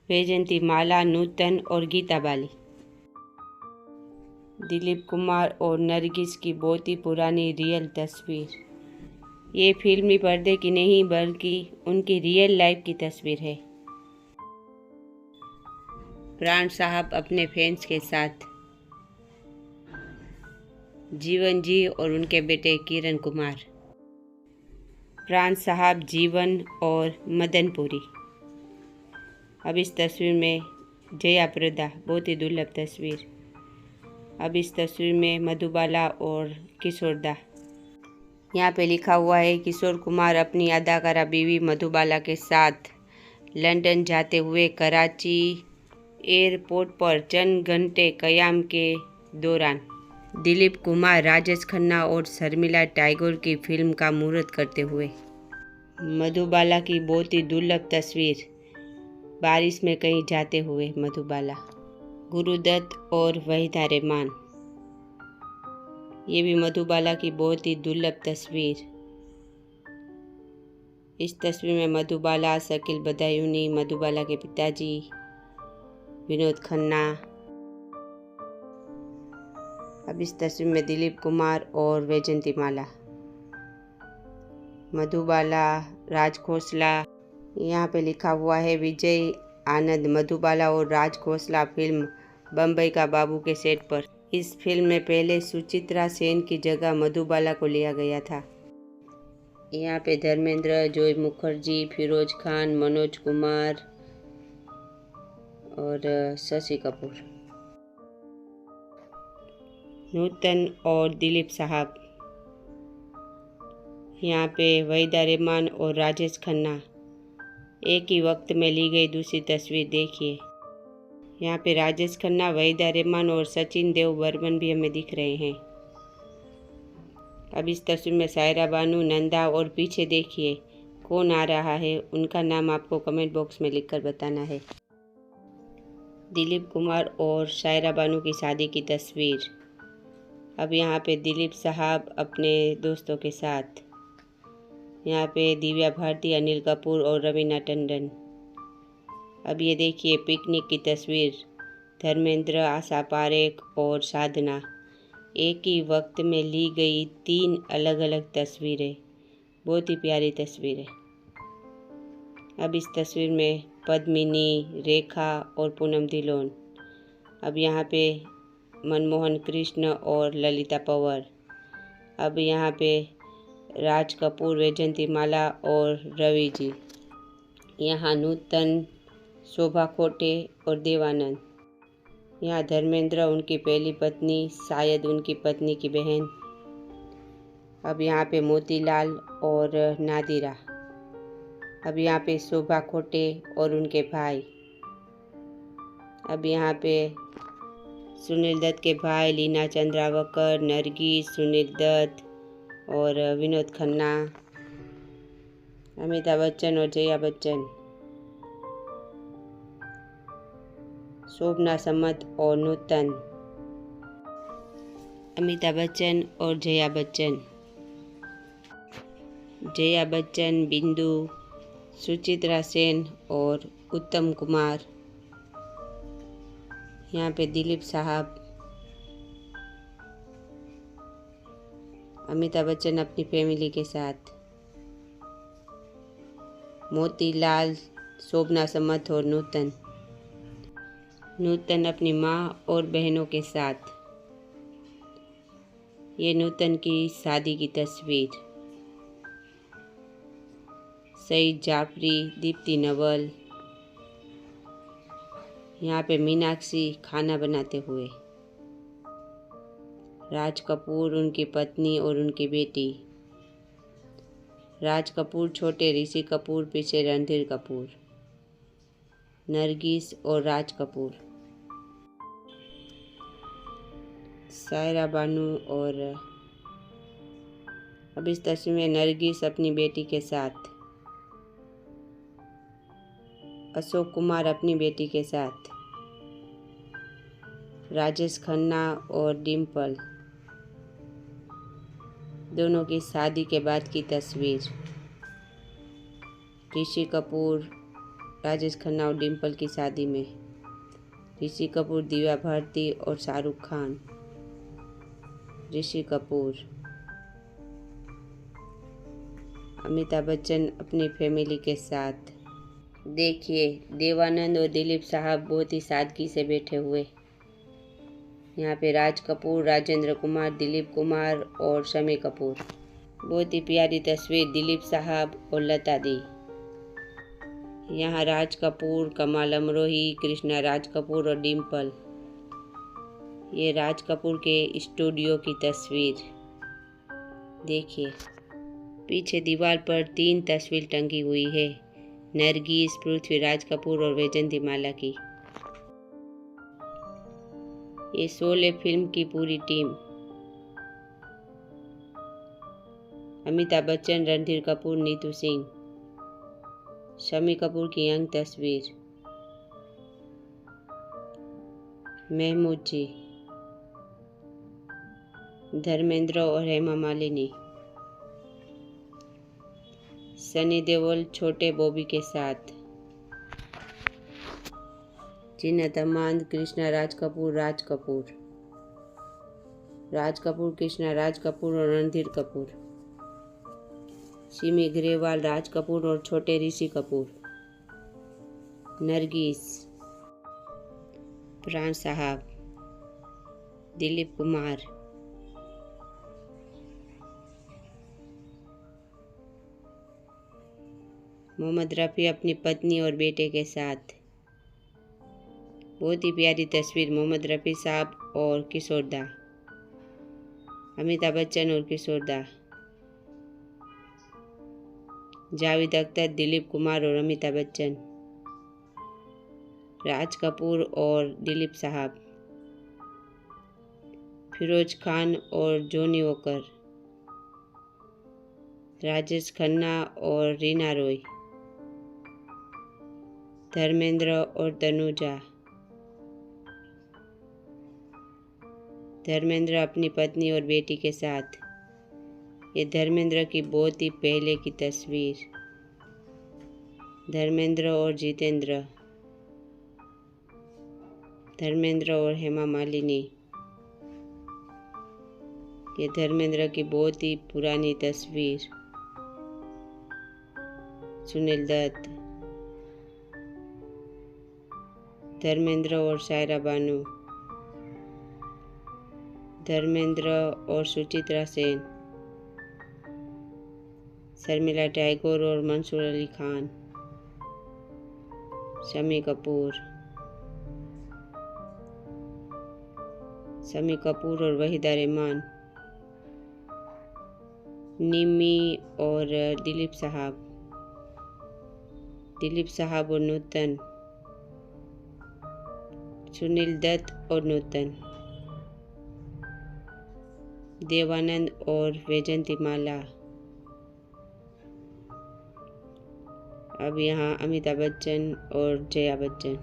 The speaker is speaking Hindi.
वैजयंती माला, नूतन और गीता बाली। दिलीप कुमार और नरगिस की बहुत ही पुरानी रियल तस्वीर। ये फिल्मी पर्दे की नहीं बल्कि उनकी रियल लाइफ की तस्वीर है। प्राण साहब अपने फैंस के साथ, जीवन जी और उनके बेटे किरण कुमार। प्राण साहब, जीवन और मदनपुरी। अब इस तस्वीर में जया प्रदा, बहुत ही दुर्लभ तस्वीर। अब इस तस्वीर में मधुबाला और किशोरदा। यहाँ पे लिखा हुआ है किशोर कुमार अपनी अदाकारा बीवी मधुबाला के साथ लंदन जाते हुए कराची एयरपोर्ट पर चंद घंटे क़याम के दौरान। दिलीप कुमार राजेश खन्ना और शर्मिला टैगोर की फिल्म का मुहूर्त करते हुए। मधुबाला की बहुत ही दुर्लभ तस्वीर, बारिश में कहीं जाते हुए मधुबाला। गुरुदत्त और वहीदा रहमान। ये भी मधुबाला की बहुत ही दुर्लभ तस्वीर। इस तस्वीर में मधुबाला, शकील बदायूनी, मधुबाला के पिताजी, विनोद खन्ना। अब इस तस्वीर में दिलीप कुमार और वैजयंती माला। मधुबाला, राज खोसला। यहाँ पे लिखा हुआ है विजय आनंद, मधुबाला और राज खोसला फिल्म बम्बई का बाबू के सेट पर। इस फिल्म में पहले सुचित्रा सेन की जगह मधुबाला को लिया गया था। यहाँ पे धर्मेंद्र, जॉय मुखर्जी, फिरोज खान, मनोज कुमार और शशि कपूर। नूतन और दिलीप साहब। यहाँ पे वहीदा रहमान और राजेश खन्ना। एक ही वक्त में ली गई दूसरी तस्वीर देखिए। यहाँ पे राजेश खन्ना, वहीदा रहमान और सचिन देव बर्मन भी हमें दिख रहे हैं। अब इस तस्वीर में सायरा बानू, नंदा और पीछे देखिए कौन आ रहा है, उनका नाम आपको कमेंट बॉक्स में लिखकर बताना है। दिलीप कुमार और सायरा बानू की शादी की तस्वीर। अब यहाँ पे दिलीप साहब अपने दोस्तों के साथ। यहाँ पे दिव्या भारती, अनिल कपूर और रवीना टंडन। अब ये देखिए पिकनिक की तस्वीर, धर्मेंद्र, आशा पारेख और साधना। एक ही वक्त में ली गई 3 अलग अलग तस्वीरें, बहुत ही प्यारी तस्वीरें। अब इस तस्वीर में पद्मिनी, रेखा और पूनम धिलोन। अब यहाँ पे मनमोहन कृष्ण और ललिता पंवर। अब यहाँ पे राज कपूर, वैजयंती माला और रवि जी। यहाँ नूतन, शोभा खोटे और देवानंद। यहाँ धर्मेंद्र, उनकी पहली पत्नी, शायद उनकी पत्नी की बहन। अब यहाँ पे मोतीलाल और नादिरा। अब यहाँ पे शोभा खोटे और उनके भाई। अब यहाँ पे सुनील दत्त के भाई, लीना चंद्रावकर, नरगिस, सुनील दत्त और विनोद खन्ना, अमिताभ बच्चन और जया बच्चन, शोभना समत और नूतन, अमिताभ बच्चन और जया बच्चन, जया बच्चन, बिंदु, सुचित्रा सेन और उत्तम कुमार। यहाँ पे दिलीप साहब। अमिताभ बच्चन अपनी फैमिली के साथ। मोतीलाल, शोभना समत और नूतन। नूतन अपनी माँ और बहनों के साथ। ये नूतन की शादी की तस्वीर। सईद जाफरी, दीप्ति नवल। यहाँ पे मीनाक्षी खाना बनाते हुए। राज कपूर, उनकी पत्नी और उनकी बेटी। राज कपूर छोटे, ऋषि कपूर पीछे, रणधीर कपूर। नरगिस और राज कपूर। सायरा बानू और अब इस तस्वीर में नरगिस अपनी बेटी के साथ। अशोक कुमार अपनी बेटी के साथ। राजेश खन्ना और डिम्पल, दोनों की शादी के बाद की तस्वीर। ऋषि कपूर, राजेश खन्ना और डिम्पल की शादी में, ऋषि कपूर, दिव्या भारती और शाहरुख खान। ऋषि कपूर। अमिताभ बच्चन अपनी फैमिली के साथ। देखिए, देवानंद और दिलीप साहब बहुत ही सादगी से बैठे हुए। यहाँ पे राज कपूर, राजेंद्र कुमार, दिलीप कुमार और शम्मी कपूर। बहुत ही प्यारी तस्वीर दिलीप साहब और लता दी। यहाँ राज कपूर, कमाल अमरोही, कृष्णा राज कपूर और डिम्पल। ये राज कपूर के स्टूडियो की तस्वीर। देखिए, पीछे दीवार पर 3 तस्वीर टंगी हुई है, नरगिस, पृथ्वीराज कपूर और वैजंती माला की। ये शोले फिल्म की पूरी टीम। अमिताभ बच्चन, रणधीर कपूर, नीतू सिंह। शम्मी कपूर की यंग तस्वीर। महमूद जी, धर्मेंद्र और हेमा मालिनी। सनी देओल छोटे बॉबी के साथ। जीनत अमान, कृष्णा राज कपूर, राज कपूर। राज कपूर, कृष्णा राज कपूर और रणधीर कपूर। सिमी ग्रेवाल, राज कपूर और छोटे ऋषि कपूर। नरगिस, प्राण साहब, दिलीप कुमार। मोहम्मद रफ़ी अपनी पत्नी और बेटे के साथ। बहुत ही प्यारी तस्वीर मोहम्मद रफ़ी साहब और किशोर दा। अमिताभ बच्चन और किशोर दा। जावेद अख्तर, दिलीप कुमार और अमिताभ बच्चन। राज कपूर और दिलीप साहब। फिरोज खान और जॉनी वॉकर। राजेश खन्ना और रीना रॉय। धर्मेंद्र और तनुजा। धर्मेंद्र अपनी पत्नी और बेटी के साथ। ये धर्मेंद्र की बहुत ही पहले की तस्वीर। धर्मेंद्र और जितेंद्र। धर्मेंद्र और हेमा मालिनी। ये धर्मेंद्र की बहुत ही पुरानी तस्वीर। सुनील दत्त। धर्मेंद्र और शायरा बानू। धर्मेंद्र और सुचित्रा सेन। शर्मिला टैगोर और मंसूर अली खान। शम्मी कपूर। शम्मी कपूर और वहीदा रहमान। निमी और दिलीप साहब। दिलीप साहब और नूतन। सुनील दत्त और नूतन। देवानंद और वैजंती माला। अब यहाँ अमिताभ बच्चन और जया बच्चन।